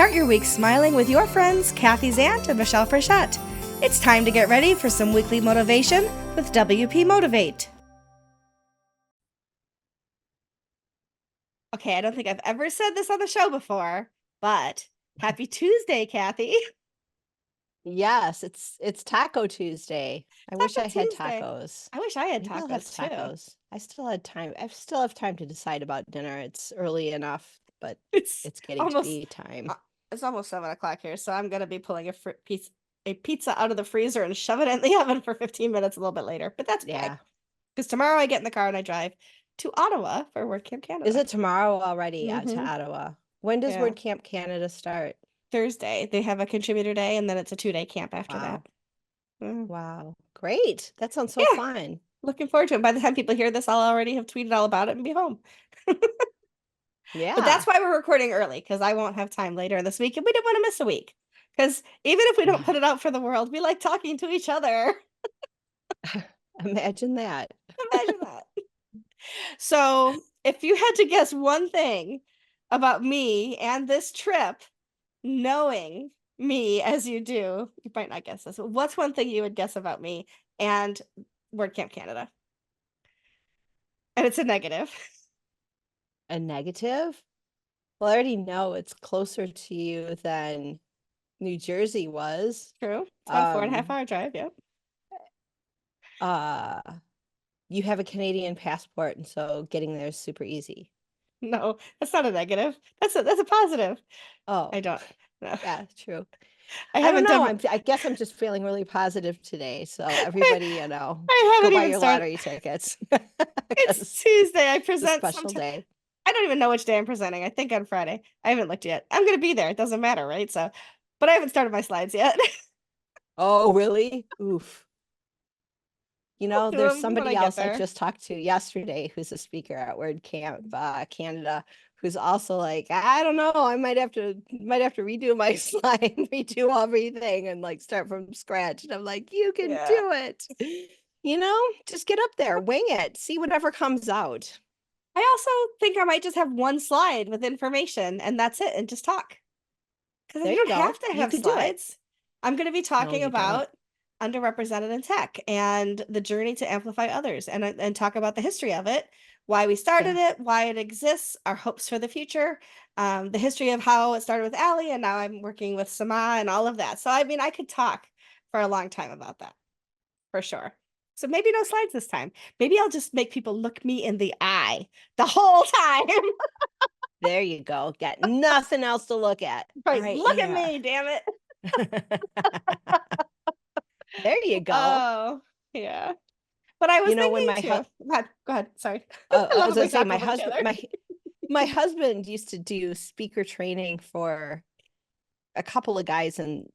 Start your week smiling with your friends, Kathy Zant and Michelle Frechette. It's time to get ready for some weekly motivation with WP Motivate. Okay, I don't think I've ever said this on the show before, but happy Tuesday, Kathy. Yes, it's Taco Tuesday. I wish Taco I had Tuesday. tacos. I wish I had Maybe I'll have tacos too. tacos. I still had time. I still have time to decide about dinner. It's early enough, but It's it's getting to almost be time. uh, it's almost 7 o'clock here, so I'm gonna be pulling a pizza out of the freezer and shove it in the oven for 15 minutes a little bit later. But that's okay. Yeah. Because tomorrow I get in the car and I drive to Ottawa for WordCamp Is Canada. it tomorrow already out to Mm-hmm. Ottawa? When does Yeah. WordCamp Canada start? Thursday. They have a contributor day and then it's a 2-day camp after that. Wow. Mm. Wow. Great. That sounds so Yeah. fun. Looking forward to it. By the time people hear this, I'll already have tweeted all about it and be home. But that's Yeah. why we're recording early, because I won't have time later this week and we don't want to miss a week. Because even if we don't put it out for the world, we like talking to each other. Imagine that. Imagine that. So, if you had to guess one thing about me and this trip, knowing me as you do, you might not guess this. What's one thing you would guess about me and WordCamp Canada? And it's a negative. A negative? Well, I already know it's closer to you than New Jersey was. True. It's about a 4.5 Um, hour drive. Yep. uh, you have a Canadian passport, and so getting there is super easy. No, that's not a negative. That's a positive. Oh, I don't know. yeah, true. I I don't haven't know. done. I guess I'm just feeling really positive today. So I, everybody, I go haven't buy even your started. lottery tickets It's because Tuesday. I it's a present special sometime. day. I don't even know which day I'm presenting. I think on Friday. I haven't looked yet. I'm gonna be there. It doesn't matter, right? So, but I haven't started my slides yet. Oh, really? Oof. I'll do There's them when I somebody get else I there. just talked to yesterday who's a speaker at WordCamp Canada, who's also like, I don't know, I might have to redo my slide, redo everything, and like start from scratch. And I'm like, you can Yeah. do it. Just get up there, wing it, see whatever comes out. I also think I might just have one slide with information and that's it, and just talk. Because There you you don't go. have to You have could do it. slides. I'm going to be No, talking you don't. about underrepresented in tech and the journey to amplify others, and talk about the history of it, why we started Yeah. it, why it exists, our hopes for the future, the history of how it started with Allie, and now I'm working with Sama and all of that. So, I mean, I could talk for a long time about that for sure. So maybe no slides this time. Maybe I'll just make people look me in the eye the whole time. There you go. Got nothing else to look at. All Right, right, look at here. me, damn it. There you go. Oh, yeah. But I was When thinking my too. husband, Go ahead. Go ahead. Sorry. I I love was it when gonna we say talk my over each husband, other. my husband used to do speaker training for a couple of guys, and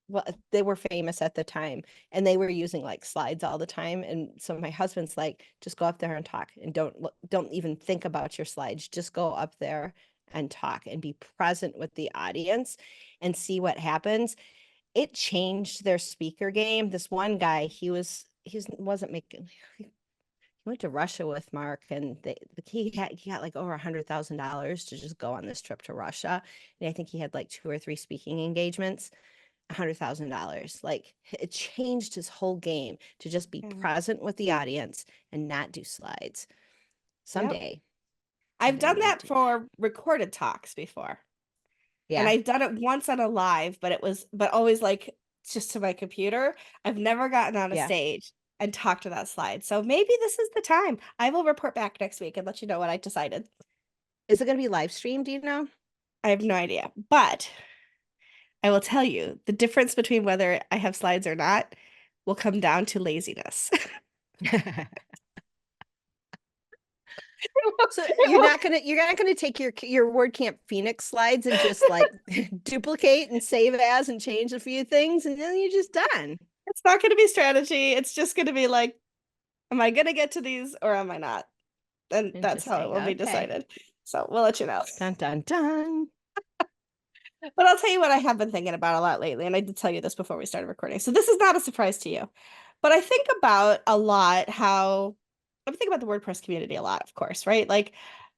well, they were famous at the time, and they were using like slides all the time. And so my husband's like, just go up there and talk, and don't even think about your slides. Just go up there and talk and be present with the audience and see what happens. It changed their speaker game. This one guy, he wasn't making went to Russia with Mark, and he got like over $100,000 to just go on this trip to Russia, and I think he had like 2 or 3 speaking engagements. $100,000, like it changed his whole game to just be Yeah. present with the audience and not do slides. Yep. Someday, I've someday I done might that do that. for recorded talks before. And Yeah, I've done it once on a live, but always like just to my computer. I've never gotten on a yeah. stage and talked to that slide. So maybe this is the time. I will report back next week and let you know what I decided. Is it going to be live streamed? Do you know? I have no idea. But I will tell you the difference between whether I have slides or not will come down to laziness. So It will. you're not gonna take your WordCamp Phoenix slides and just like duplicate and save as and change a few things, and then you're just done. It's not going to be strategy. It's just going to be like, am I going to get to these or am I not? And that's how it Interesting. will be Okay. decided. So we'll let you know. Dun dun dun. But I'll tell you what I have been thinking about a lot lately. And I did tell you this before we started recording. So this is not a surprise to you. But I think about a lot how I think about the WordPress community a lot, of course, right? Like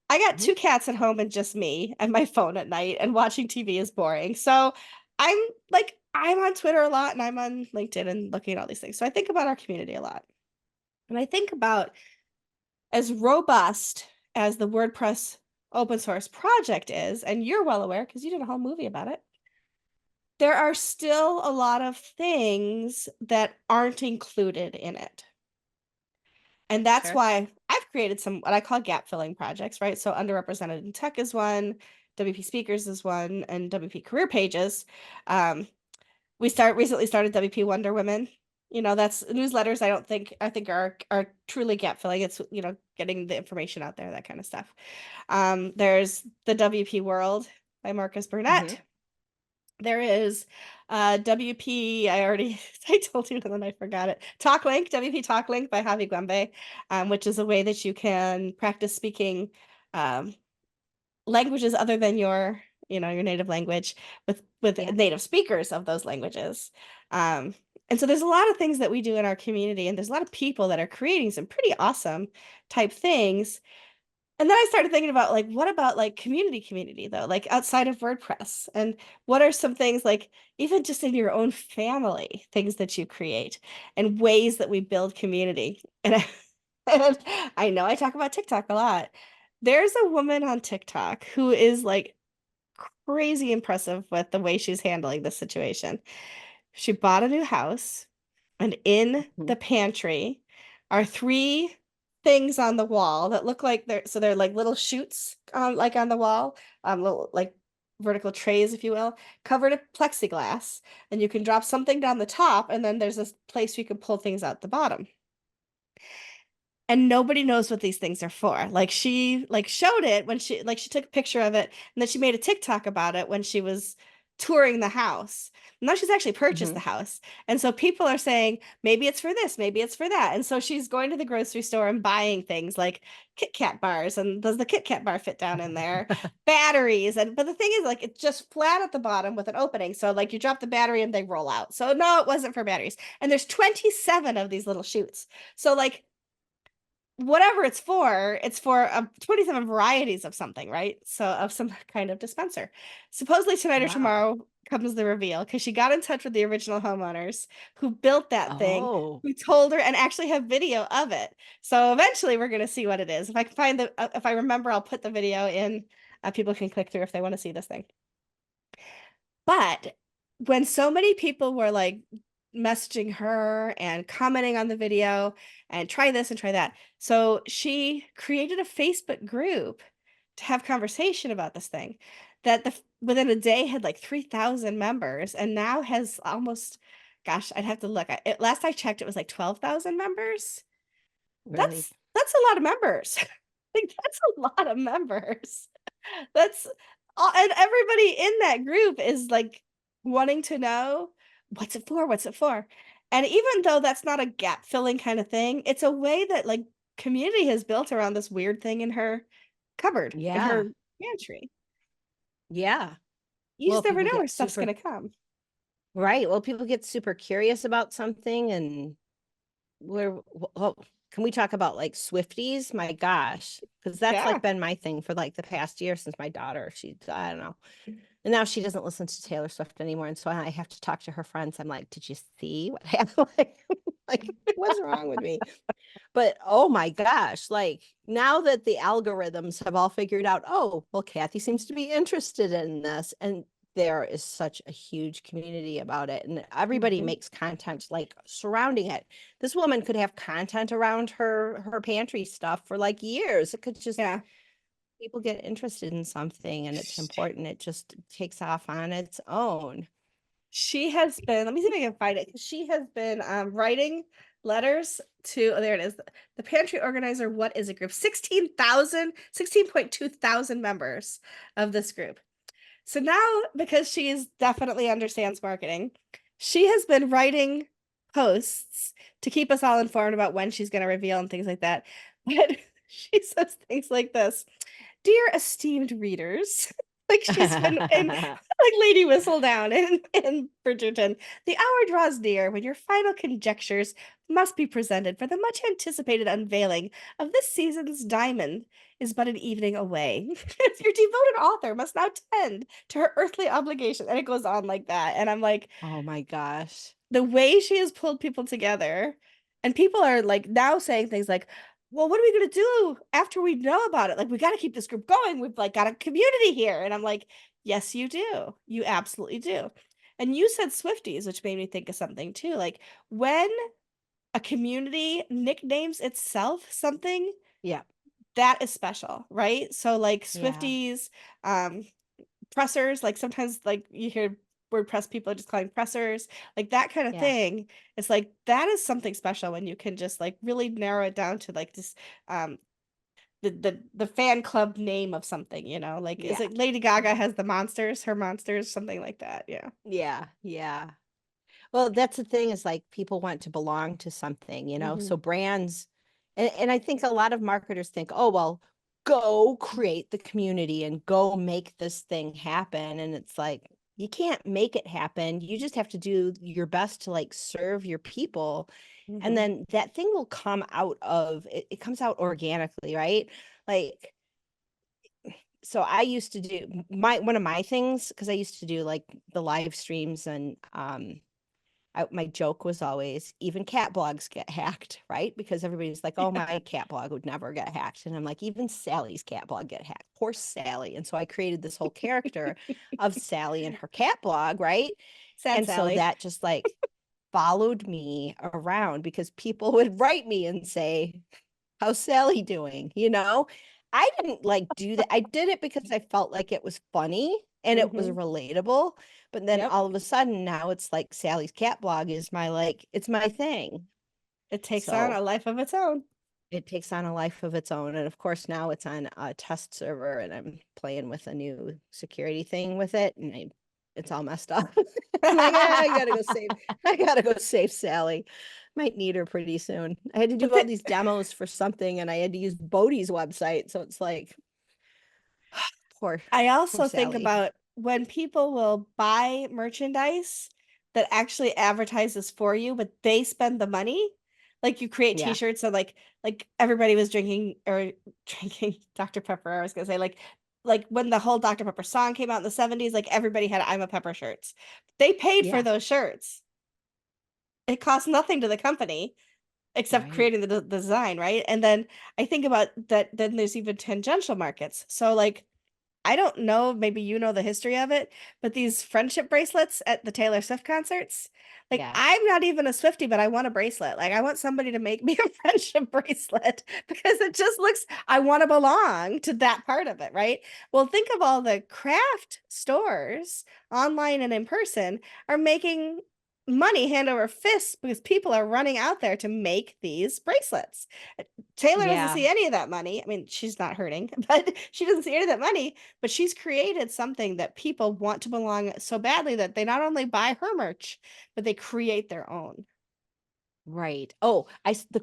I got Mhm. 2 cats at home and just me and my phone at night, and watching TV is boring. So I'm like, I'm on Twitter a lot and I'm on LinkedIn and looking at all these things. So I think about our community a lot. And I think about, as robust as the WordPress open source project is, and you're well aware because you did a whole movie about it, there are still a lot of things that aren't included in it. And that's Sure. why I've created some what I call gap filling projects, right? So underrepresented in tech is one, WP speakers is one, and WP career pages. Um, we recently started WP Wonder Women. That's newsletters. I think are truly gap filling. It's getting the information out there, that kind of stuff. There's the WP World by Marcus Hmm. Burnett. There is WP, I already I told you and then I forgot it. WP Talk Link by Javi Gwembe, which is a way that you can practice speaking um, languages other than your native language with Yeah. native speakers of those languages. Um, and so there's a lot of things that we do in our community, and there's a lot of people that are creating some pretty awesome type things. And then I started thinking about, like, what about like community though, like outside of WordPress? And what are some things, like even just in your own family, things that you create and ways that we build community? And I know I talk about TikTok a lot. There's a woman on TikTok who is like crazy impressive with the way she's handling this situation. She bought a new house, and in Mhm. the pantry are 3 things on the wall that look like they're like little chutes, like on the wall, little like vertical trays, if you will, covered in plexiglass, and you can drop something down the top, and then there's this place you can pull things out the bottom. And nobody knows what these things are for. Like, she like showed it when she took a picture of it, and then she made a TikTok about it when she was touring the house. Now she's actually purchased the Hmm. house. And so people are saying, maybe it's for this, maybe it's for that. And so she's going to the grocery store and buying things like Kit Kat bars. And does the Kit Kat bar fit down in there? Batteries. But the thing is, like, it's just flat at the bottom with an opening. So like you drop the battery and they roll out. So no, it wasn't for batteries. And there's 27 of these little chutes. So like, whatever it's for 27 varieties of something, right? So of some kind of dispenser. Supposedly tonight or Wow. tomorrow comes the reveal, because she got in touch with the original homeowners who built that thing, Oh, who told her and actually have video of it. So eventually we're going to see what it is. If I can find if I remember, I'll put the video in. People can click through if they want to see this thing. But when so many people were like messaging her and commenting on the video and try this and try that, so she created a Facebook group to have conversation about this thing that within a day had like 3,000 members, and now has almost, gosh, I'd have to look. Last I checked, it was like 12,000 members. really? That's a lot of members. Like, that's a lot of members. That's all, and everybody in that group is like wanting to know, what's it for? What's it for? And even though that's not a gap filling kind of thing, it's a way that like community has built around this weird thing in her cupboard, in her Yeah. pantry. Yeah. You Well, just never people know where get stuff's super, gonna come. right. Well, people get super curious about something and well, can we talk about like Swifties? My gosh, because that's Yeah. like been my thing for like the past year since my daughter, I don't know. And now she doesn't listen to Taylor Swift anymore. And so I have to talk to her friends. I'm like, did you see what happened? Like, what's wrong with me? But oh my gosh, like now that the algorithms have all figured out, oh, well, Kathy seems to be interested in this. And there is such a huge community about it. And everybody Mhm. makes content like surrounding it. This woman could have content around her pantry stuff for like years. It could just Yeah. people get interested in something and it's important. It just takes off on its own. She has been, let me see if I can find it. She has been writing letters to, oh, there it is. The Pantry Organizer What Is It group. 16.2 thousand members of this group. So now, because she definitely understands marketing, she has been writing posts to keep us all informed about when she's going to reveal and things like that. But she says things like this: Dear esteemed readers, Like she's been in like Lady Whistledown in Bridgerton. The hour draws near when your final conjectures must be presented, for the much anticipated unveiling of this season's diamond is but an evening away. Your devoted author must now tend to her earthly obligation. And it goes on like that. And I'm like, Oh my gosh. the way she has pulled people together, and people are like now saying things like, well, what are we going to do after we know about it? Like, we got to keep this group going. We've like got a community here. And I'm like, yes, you do. You absolutely do. And you said Swifties, which made me think of something too. Like, when a community nicknames itself something, Yeah. that is special, right? So like Yeah. Swifties, um, pressers, like sometimes like you hear WordPress people just calling pressers, like that kind of Yeah. thing. It's like that is something special when you can just like really narrow it down to like this the fan club name of something, you know, like is Yeah. it Lady Gaga Mhm. has the monsters, her monsters, something like that. Yeah. Yeah. Yeah. Well, that's the thing is like people want to belong to something, you know? Hmm. So brands, and I think a lot of marketers think, oh, well, go create the community and go make this thing happen. And it's like, you can't make it happen. You just have to do your best to like serve your people. And Hmm. then that thing will come out of it, it comes out organically, right? Like, so I used to do my one of my things because I used to do like the live streams and my joke was always even cat blogs get hacked, right? Because everybody's like, oh, my cat blog would never get hacked. And I'm like, even Sally's cat blog get hacked. Poor Sally. And so I created this whole character of Sally and her cat blog, right? Sad And so Sally. that just like followed me around because people would write me and say, how's Sally doing? You know, I didn't like do that. I did it because I felt like it was funny and it was Hmm. relatable. But then Yep. all of a sudden now it's like Sally's cat blog is my like, it's my thing. It takes on So a life of its own. it takes on a life of its own. And of course, now it's on a test server and I'm playing with a new security thing with it. And it's all messed up. I'm like, I gotta go save, I gotta go save Sally. Might need her pretty soon. I had to But do all these demos for something and I had to use Bodhi's website. So it's like, poor, I poor also think Sally. about when people will buy merchandise that actually advertises for you, but they spend the money. Like you create Yeah. t-shirts and like everybody was drinking or drinking Dr. Pepper. I was gonna say like when the whole Dr. Pepper song came out in the 70s, like everybody had I'm a Pepper shirts. They paid for Yeah. those shirts. It cost nothing to the company except Right. creating the design, right? And then I think about that, then there's even tangential markets. So like I don't know, maybe you know the history of it, but these friendship bracelets at the Taylor Swift concerts, like Yeah. I'm not even a Swiftie, but I want a bracelet. Like I want somebody to make me a friendship bracelet because it just looks, I want to belong to that part of it, right? Well, think of all the craft stores online and in person are making money hand over fist because people are running out there to make these bracelets. Taylor doesn't Yeah. see any of that money. I mean, she's not hurting, but she doesn't see any of that money. But she's created something that people want to belong so badly that they not only buy her merch, but they create their own. Right. Oh,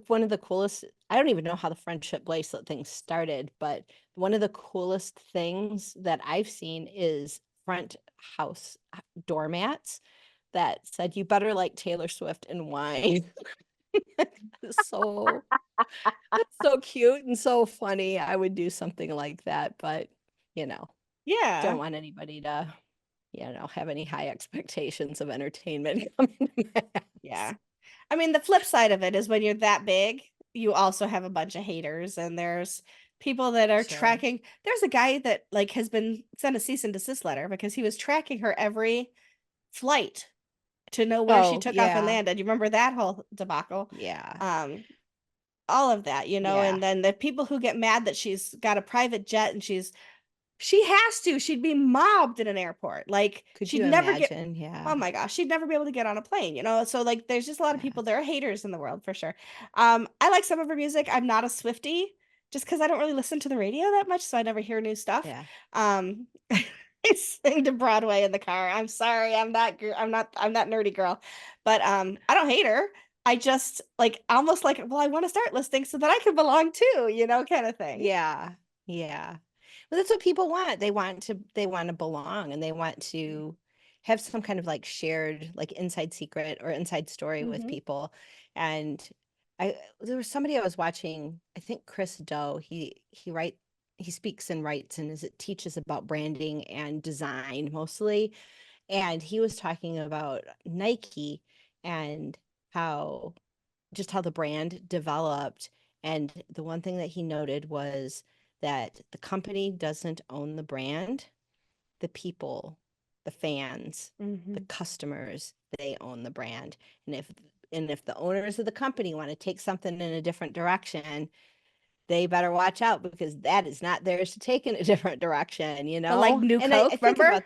one of the coolest, I don't even know how the friendship bracelet thing started, but one of the coolest things that I've seen is front house doormats that said, you better like Taylor Swift and wine. So that's so cute and so funny. I would do something like that, but you know, don't Yeah. want anybody to, have any high expectations of entertainment coming to my house. Yeah. I mean, the flip side of it is when you're that big, you also have a bunch of haters, and there's people that are Sure. tracking. There's a guy that like has been sent a cease and desist letter because he was tracking her every flight to know where she Oh, took off and yeah. landed. You remember that whole debacle? Yeah. Um, all of that, you know, Yeah. and then the people who get mad that she's got a private jet and she has to, she'd be mobbed in an airport. Like Could she'd you never get, imagine? Yeah. oh my gosh, she'd never be able to get on a plane, you know? So like there's just a lot of Yeah. people, there are haters in the world for sure. I like some of her music. I'm not a Swiftie just because I don't really listen to the radio that much, so I never hear new stuff. Yeah. Um I sing to Broadway in the car. I'm sorry, I'm that nerdy girl. But I don't hate her. I just like almost like, well, I want to start listening so that I can belong too, you know, kind of thing. Yeah. Yeah. But that's what people want. They want to belong, and they want to have some kind of like shared like inside secret or inside story with Mm-hmm. people. And there was somebody I was watching, I think Chris Doe, he speaks and writes and it teaches about branding and design mostly. And he was talking about Nike and how how the brand developed. And the one thing that he noted was that the company doesn't own the brand, the people, the fans, the Mm-hmm. customers, they own the brand. And if the owners of the company want to take something in a different direction, they better watch out because that is not theirs to take in a different direction, you But like know? New And I Coke, think remember? about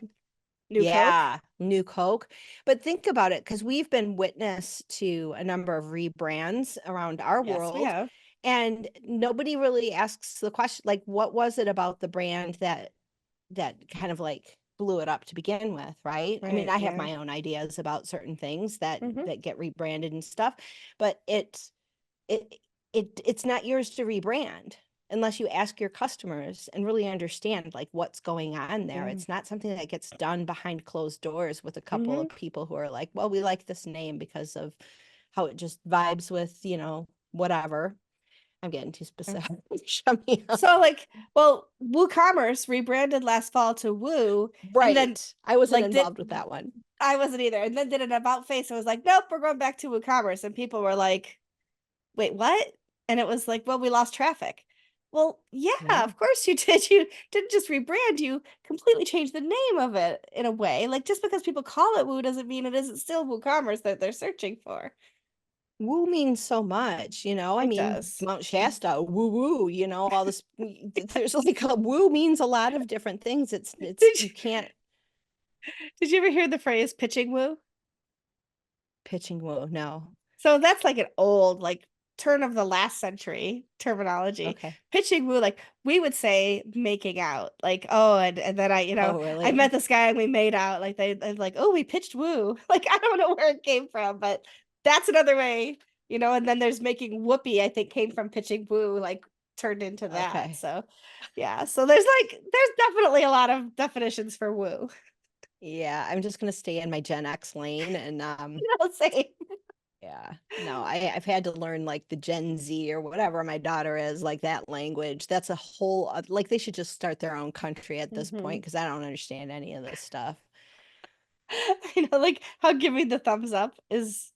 New Coke? yeah, new Coke. But think about it, because we've been witness to a number of rebrands around our Yes, we world, have. and nobody really asks the question, like, what was it about the brand that kind of like blew it up to begin with, right? I mean, Right, I have yeah. my own ideas about certain things that Mm-hmm. get rebranded and stuff, but it it's not yours to rebrand unless you ask your customers and really understand like what's going on there. Yeah. It's not something that gets done behind closed doors with a couple Mm-hmm. of people who are like, well, we like this name because of how it just vibes with, whatever. I'm getting too specific. Shut me up. So like, well, WooCommerce rebranded last fall to Woo, and then Right. I wasn't like did involved with that one. I wasn't either, and then did an about face and was like, nope, we're going back to WooCommerce, and people were like, wait, what? And it was like, well, we lost traffic. Well, yeah, Yeah. of course you did. You didn't just rebrand, you completely changed the name of it in a way. Like just because people call it Woo doesn't mean it isn't still WooCommerce that they're searching for. Woo means so much, I It mean, does. Mount Shasta, woo woo, all this. There's like a woo means a lot of different things. It's Did you, you can't did you ever hear the phrase pitching woo? pitching woo. No. So that's like an old, like turn of the last century terminology. Okay. Pitching woo, like we would say making out, like, oh, and then Oh, I met really? this guy and we made out. Like they're like, oh, we pitched woo. Like I don't know where it came from, but that's another way, and then there's making whoopee, I think came from pitching woo, like turned into that. Okay. So yeah. So there's definitely a lot of definitions for woo. Yeah, I'm just gonna stay in my Gen X lane and Say yeah. No, I've had to learn like the Gen Z or whatever my daughter is, like that language. That's a whole like they should just start their own country at this hmm point because I don't understand any of this stuff. I know, like how giving the thumbs up is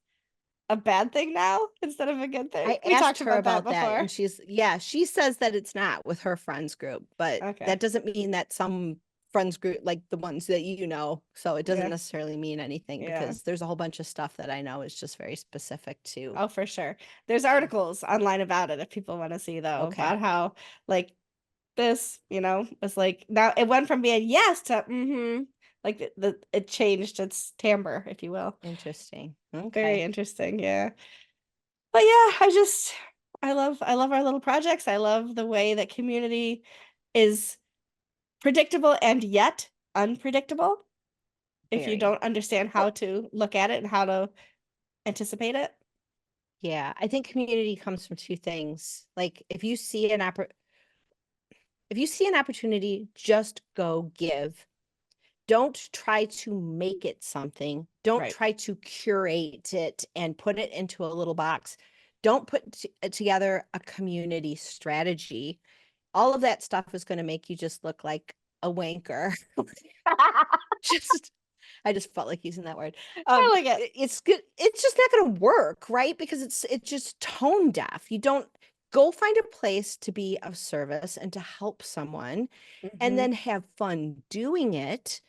a bad thing now instead of a good thing. I We asked talked her about that about that before. and yeah, she says that it's not with her friends group, but Okay. that doesn't mean that some friends group, like the ones that so it doesn't Yeah. necessarily mean anything Yeah. because there's a whole bunch of stuff that I know is just very specific to. Oh, for sure. There's articles online about it if people want to see though, Okay, about how like this, was like now it went from being yes to like it changed its timbre, if you will. interesting. Very Okay. interesting, yeah. But yeah, I love our little projects. I love the way that community is predictable and yet unpredictable if you Very. don't understand how Well, to look at it and how to anticipate it. yeah, I think community comes from two things. Like if you see an opportunity, just go give. Don't try to make it something. Don't Right. try to curate it and put it into a little box. Don't put together a community strategy. All of that stuff is going to make you just look like a wanker. just I just felt like using that word. I like it. It's good. It's just not going to work, right? Because it's just tone deaf. You don't go find a place to be of service and to help someone and Hmm. then have fun doing it,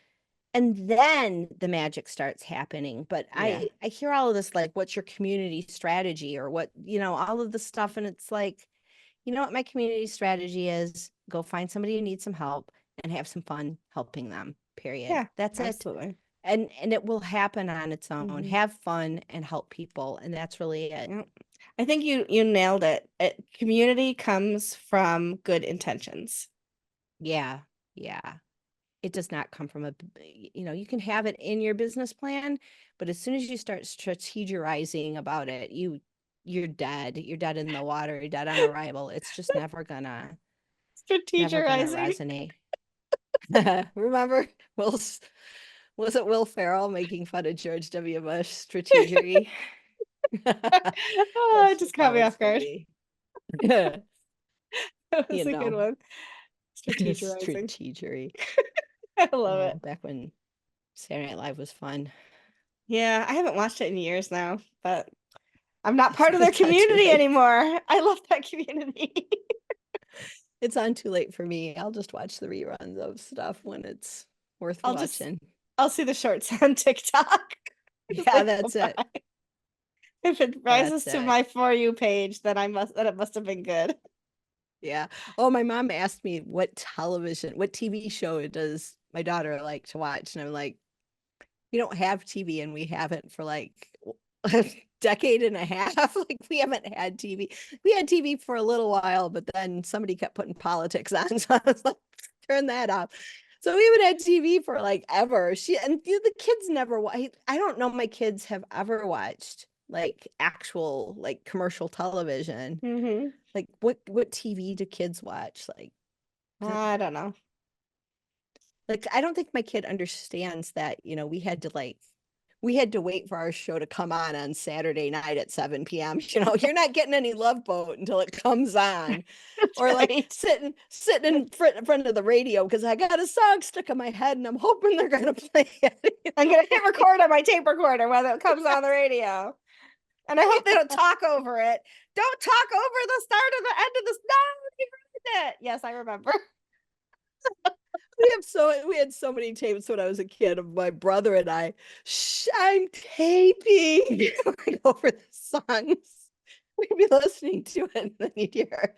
and then the magic starts happening. But Yeah. I hear all of this like, what's your community strategy or what, all of this stuff, and it's like, you know what my community strategy is? Go find somebody who needs some help and have some fun helping them. Period. Yeah, That's it. absolutely. And it will happen on its own. Hmm. Have fun and help people, and that's really it. Yeah. I think you nailed it. Community comes from good intentions. Yeah. Yeah. It does not come from you can have it in your business plan, but as soon as you start strategizing about it, you're dead. You're dead in the water. You're dead on arrival. It's just never gonna Strategizing. resonate. Remember was it Will Ferrell making fun of George W. Bush strategery? Oh, it That's just just caught me always off guard. funny. That was You a good know, one. Strategizing. strategery. I love Oh, it. back when Saturday Night Live was fun. Yeah, I haven't watched it in years now, but I'm not part of their It's not too community late. anymore. I love that community. It's on too late for me. I'll just watch the reruns of stuff when it's worth I'll just watching. I'll see the shorts on TikTok. It's Yeah, like, that's it. goodbye. If it rises That's to it. my For You page, then it must have been good. Yeah. Oh, my mom asked me what TV show does my daughter like to watch? And I'm like, we don't have TV and we haven't for like a decade and a half. Like we haven't had TV. We had TV for a little while, but then somebody kept putting politics on. So I was like, turn that off. So we haven't had TV for like ever. The kids never I don't know my kids have ever watched like actual like commercial television. Hmm. Like what TV do kids watch? I don't know. Like I don't think my kid understands that, we had to wait for our show to come on Saturday night at 7 p.m. You're not getting any Love Boat until it comes on. That's Or like right. sitting in front of the radio because I got a song stuck in my head and I'm hoping they're gonna play it. I'm gonna hit record on my tape recorder when it comes on the Yes. radio. And I hope they don't talk over it. Don't talk over the start of the end of this. No, you ruined it. Yes, I remember. We had so many tapes when I was a kid of my brother and I. Shh, I'm taping like over the songs. We'd be listening to it, and then you'd hear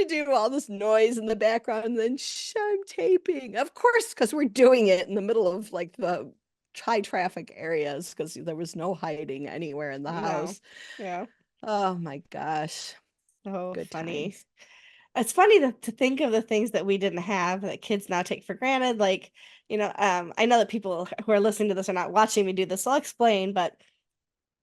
do all this noise in the background, and then shh, I'm taping. Of course, because we're doing it in the middle of like the high traffic areas because there was no hiding anywhere in the No. house. Yeah. Oh my gosh, So good funny. times. It's funny to think of the things that we didn't have that kids now take for granted. Like, I know that people who are listening to this are not watching me do this. So I'll explain, but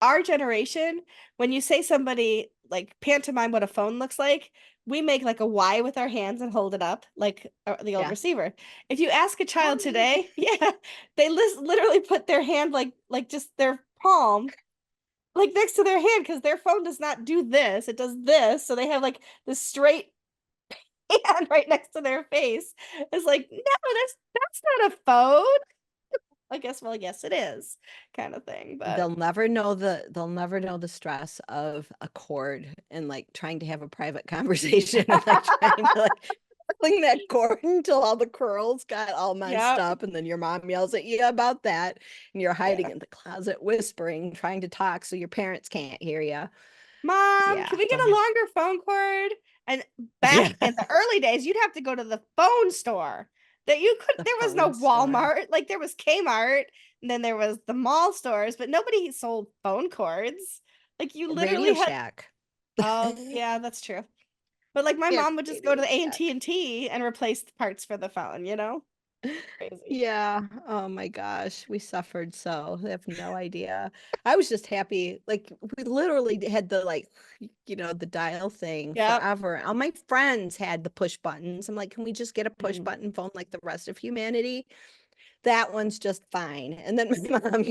our generation, when you say somebody like pantomime what a phone looks like, we make like a Y with our hands and hold it up like the old Yeah. receiver. If you ask a child Hi. today, yeah, they literally put their hand like just their palm like next to their hand because their phone does not do this. It does this. So they have like this straight hand right next to their face. It's like, no, that's not a phone. I guess, well, yes, it is, kind of thing. But They'll never know the stress of a cord and like trying to have a private conversation and like trying to like pulling that cord until all the curls got all messed yeah, up and then your mom yells at you about that and you're hiding yeah. in the closet whispering trying to talk so your parents can't hear you. Mom, Yeah, can we get don't a have. longer phone cord? And back Yeah. in the early days, you'd have to go to the phone store. That you could, The there was no phone store. Walmart, like there was Kmart, and then there was the mall stores, but nobody sold phone cords. Like you Radio literally had, Shack. oh yeah, that's true. But like my Yeah, mom would just go to Radio the Shack. AT&T and replace the parts for the phone. Crazy. Yeah. Oh my gosh. We suffered so. I have no idea. I was just happy. Like we literally had the dial thing Yep. forever. All my friends had the push buttons. I'm like, can we just get a push Mm. button phone like the rest of humanity? That one's just fine. And then my mom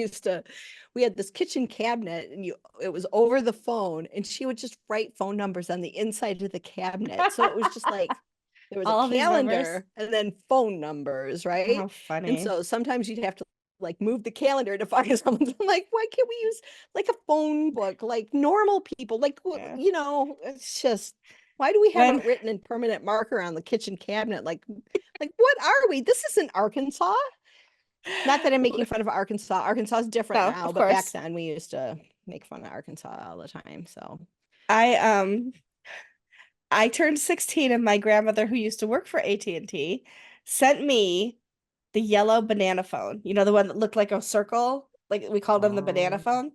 we had this kitchen cabinet and it was over the phone and she would just write phone numbers on the inside of the cabinet. So it was just like there was a All of these numbers. calendar and then phone numbers, right? How And funny. so sometimes you'd have to like move the calendar to find someone. I'm like, why can't we use like a phone book like normal people? Like, Yeah. it's just why do we have When it written in permanent marker on the kitchen cabinet? Like what are we? This isn't Arkansas. Not that I'm making fun of Arkansas. Arkansas is different no, now, of but back course. then we used to make fun of Arkansas all the time. So, I I turned 16 and my grandmother who used to work for AT&T sent me the yellow banana phone. You know, the one that looked like a circle, like we called them the banana oh, phone.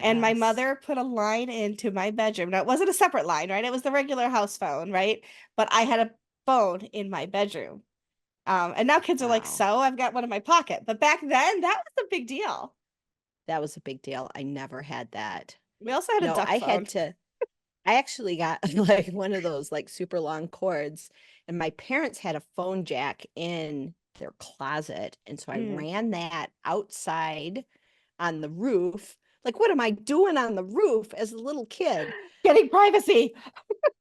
And my yes. mother put a line into my bedroom. Now, it wasn't a separate line, right? It was the regular house phone, right? But I had a phone in my bedroom. And now kids are like, Wow. so I've got one in my pocket. But back then, that was a big deal. That was a big deal. I never had that. We also had a No, duck phone. I actually got like one of those like super long cords, and my parents had a phone jack in their closet. And so I Mm. ran that outside on the roof. Like, what am I doing on the roof as a little kid? Getting privacy.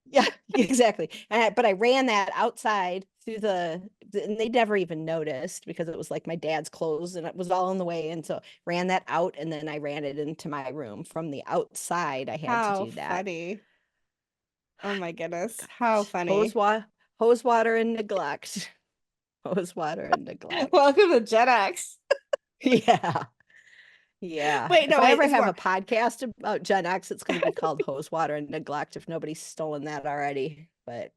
Yeah, exactly. But I ran that outside through and they never even noticed because it was like my dad's clothes and it was all in the way. And so ran that out and then I ran it into my room from the outside. I had to How do that. funny. Oh my goodness. How Gosh, funny. hose water and neglect. Hose water and neglect. Welcome to Gen X. Yeah. Yeah. Wait, If no, I wait, ever it's have more. a podcast about Gen X, it's going to be called Hose Water and Neglect if nobody's stolen that already. But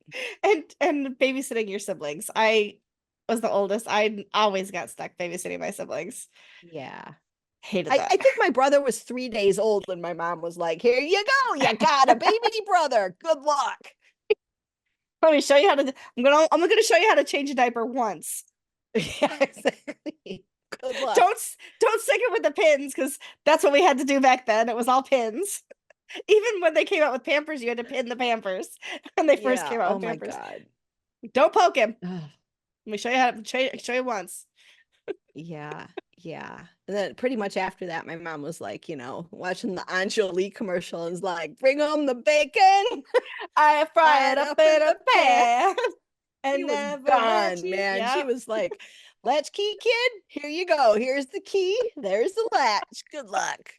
And babysitting your siblings. I was the oldest. I always got stuck babysitting my siblings. yeah. Hated I that. think my brother was 3 days old when my mom was like, "Here you go, you got a baby brother. Good luck." Let me show you how to. I'm gonna show you how to change a diaper once. Yeah, exactly. Good luck. Don't stick it with the pins because that's what we had to do back then. It was all pins. Even when they came out with Pampers, you had to pin the Pampers when they first Yeah. came out Oh with my Pampers. God. Don't poke him. Ugh. Let me show you how to show you once. Yeah. Yeah. And then pretty much after that, my mom was like, watching the Anjali commercial and was like, "Bring home the bacon." I fry Fry it it up up in in a the pan. pan She and was never let gone, you. man. She Yep. was like, "Latchkey kid, here you go. Here's the key. There's the latch. Good luck."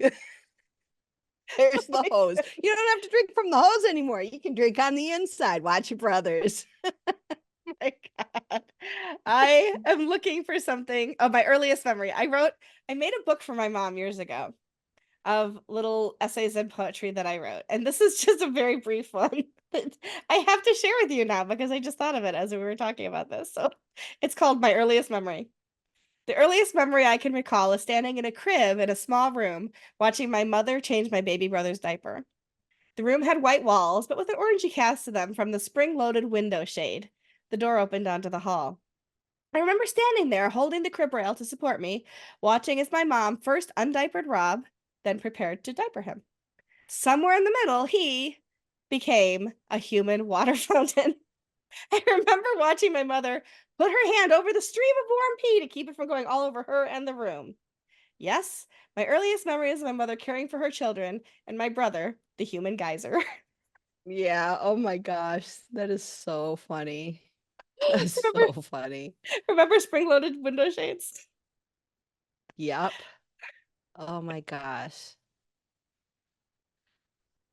There's the hose. You don't have to drink from the hose anymore. You can drink on the inside. Watch your brothers. My God. I am looking for something. Oh, my earliest memory. I made a book for my mom years ago of little essays and poetry that I wrote. And this is just a very brief one that I have to share with you now because I just thought of it as we were talking about this. So it's called My Earliest Memory. The earliest memory I can recall is standing in a crib in a small room, watching my mother change my baby brother's diaper. The room had white walls, but with an orangey cast to them from the spring-loaded window shade. The door opened onto the hall. I remember standing there, holding the crib rail to support me, watching as my mom first undiapered Rob, then prepared to diaper him. Somewhere in the middle, he became a human water fountain. I remember watching my mother put her hand over the stream of warm pee to keep it from going all over her and the room. Yes, my earliest memory is of my mother caring for her children and my brother, the human geyser. Yeah. Oh my gosh. That is so funny. That's remember, so funny. remember spring-loaded window shades? Yep. Oh my gosh.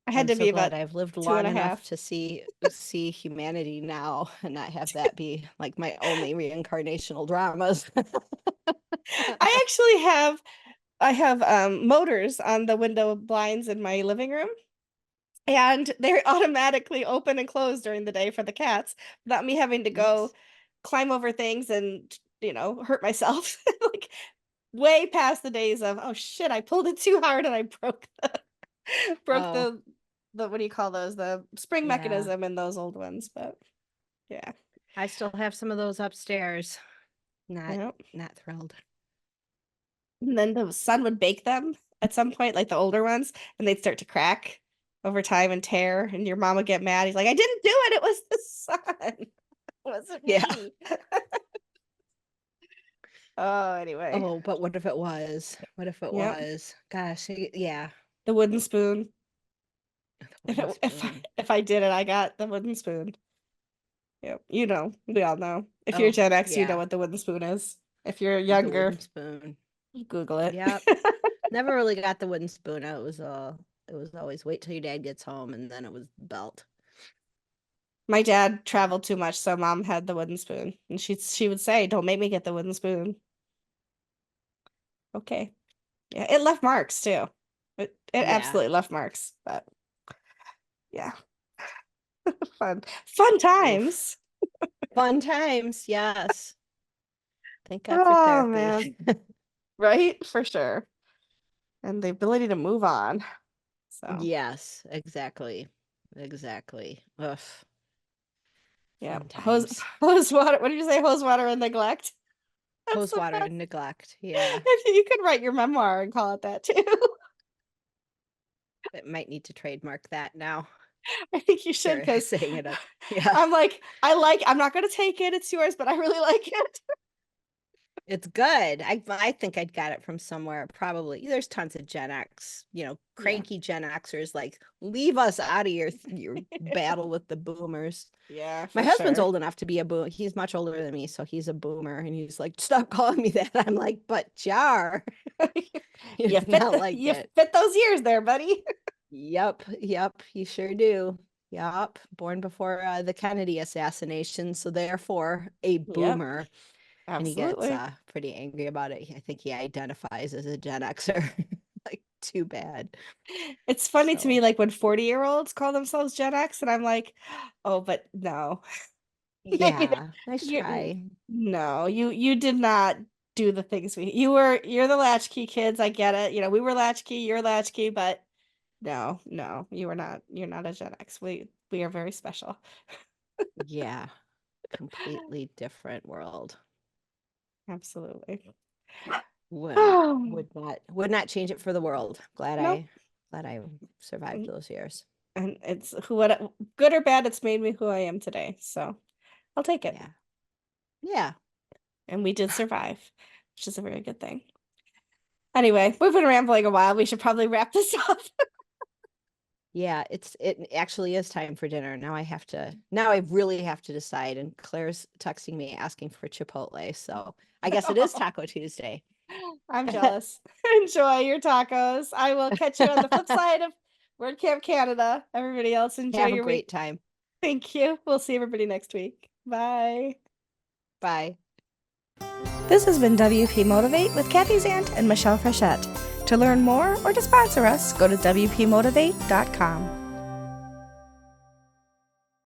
I had I'm to so be glad about I've lived two and long a enough half. to see humanity now and not have that be like my only reincarnational dramas. I actually have motors on the window blinds in my living room, and they're automatically open and closed during the day for the cats without me having to go Nice. climb over things and hurt myself. Like way past the days of, oh shit, I pulled it too hard and I broke Oh, the what do you call those? The spring yeah. mechanism in those old ones, but yeah. I still have some of those upstairs. Not Yeah. not thrilled. And then the sun would bake them at some point, like the older ones, and they'd start to crack over time and tear, and your mom would get mad. He's like, I didn't do it, it was the sun. It wasn't Yeah. me. Oh, anyway. Oh, but what if it was? What if it Yep. was? Gosh, yeah. The wooden spoon. The If wooden I spoon. if I did it, I got the wooden spoon. Yep. We all know. If you're Oh, Gen X, you know yeah. what the wooden spoon is. If you're The younger, wooden spoon. Google it. Yep. Never really got the wooden spoon. It was always wait till your dad gets home and then it was belt. My dad traveled too much, so mom had the wooden spoon. And she would say, don't make me get the wooden spoon. Okay. Yeah, it left marks too. It Yeah. absolutely left marks, but yeah, fun Oof. times. Fun times, yes. Thank God for Oh therapy. man, right? For sure. And the ability to move on. So Yes, exactly. Exactly. Ugh, yeah, fun times. hose water. What did you say? Hose water and neglect. That's Hose the water best. and neglect. Yeah. You could write your memoir and call it that too. It might need to trademark that now. I think you should Sure, because saying it. Yeah, I'm not gonna take it. It's yours, but I really like it. it's good. I think I'd got it from somewhere. Probably there's tons of Gen X, Yeah. cranky Gen Xers like leave us out of your battle with the boomers. Yeah, My for husband's sure. old enough to be a boomer. He's much older than me, so he's a boomer, and he's like, "Stop calling me that." I'm like, "But Jar, You it's fit not like you it." fit those years there, buddy. Yep, you sure do. Yep, born before the Kennedy assassination, so therefore a Yep, boomer, and he gets absolutely. pretty angry about it. I think he identifies as a Gen Xer. Like, too bad. It's funny to me, So like when 40-year-olds call themselves Gen X, and I'm like, oh, but no. yeah, nice You try. no, you did not do the things you're the latchkey kids. I get it. We were latchkey, you're latchkey, but no, no, you're not a Gen X. We are very special. Yeah, completely different world. Absolutely. Would Oh, would not change it for the world. nope. Glad I survived And those years. and it's what good or bad, it's made me who I am today. So I'll take it. Yeah. Yeah. And we did survive, which is a very good thing. Anyway, we've been rambling a while. We should probably wrap this up. Yeah, it actually is time for dinner. Now I really have to decide, and Claire's texting me asking for Chipotle. So I guess it is Taco Tuesday. I'm jealous. Enjoy your tacos. I will catch you on the flip side of WordCamp Canada. Everybody else, enjoy Have a your week. great time. Thank you. We'll see everybody next week. Bye. Bye. This has been WP Motivate with Kathy Zant and Michelle Frechette. To learn more or to sponsor us, go to WPMotivate.com.